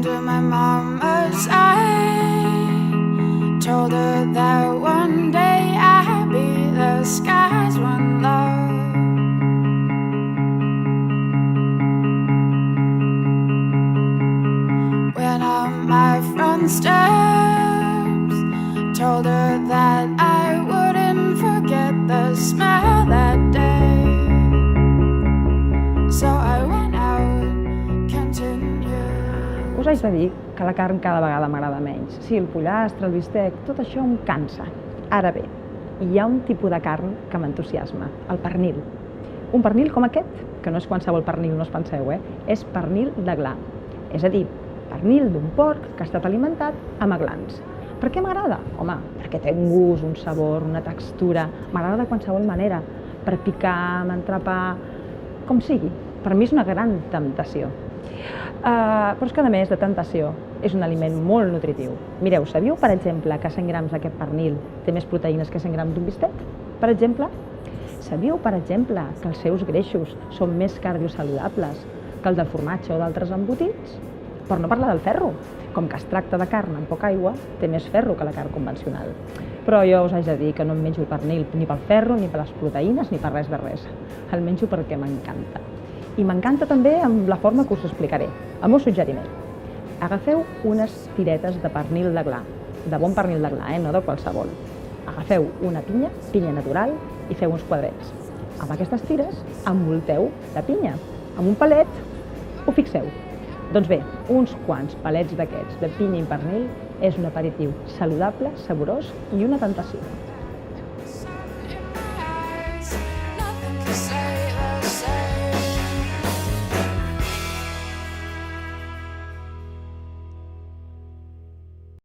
under my mama's eye. Told her that one day I'd be the sky's one love. When on my front steps, told her that I wouldn't forget the smell that day. So I went out, continued. Us haig de dir que la carn cada vegada m'agrada menys. Sí, el pollastre, el bistec, tot això em cansa. Ara bé, hi ha un tipus de carn que m'entusiasma, el pernil. Un pernil com aquest, que no és qualsevol pernil, no us penseu, és pernil de gla. És a dir, pernil d'un porc que ha estat alimentat amb aglans. Per què m'agrada? Home, perquè té un gust, un sabor, una textura. M'agrada de qualsevol manera, per picar, amb entrepà, com sigui. Per mi és una gran temptació. Però és que a més de tentació, és un aliment molt nutritiu. Mireu, sabíeu, per exemple, que 100 grams d'aquest pernil té més proteïnes que 100 grams d'un bistec? Per exemple, sabíeu, per exemple, que els seus greixos són més cardiosaludables que el del formatge o d'altres embotits? Per no parlar del ferro. Com que es tracta de carn amb poca aigua, té més ferro que la carn convencional. Però jo us haig de dir que no em menjo el pernil ni pel ferro, ni per les proteïnes, ni per res de res. El menjo perquè m'encanta. I m'encanta també amb la forma que us explicaré. El meu suggeriment. Agafeu unes tiretes de pernil de gla, de bon pernil de gla, no de qualsevol. Agafeu una pinya, pinya natural, i feu uns quadrets. Amb aquestes tires envolteu la pinya. Amb un palet ho fixeu. Doncs bé, uns quants palets d'aquests de pinya i pernil és un aperitiu saludable, saborós i una tentació.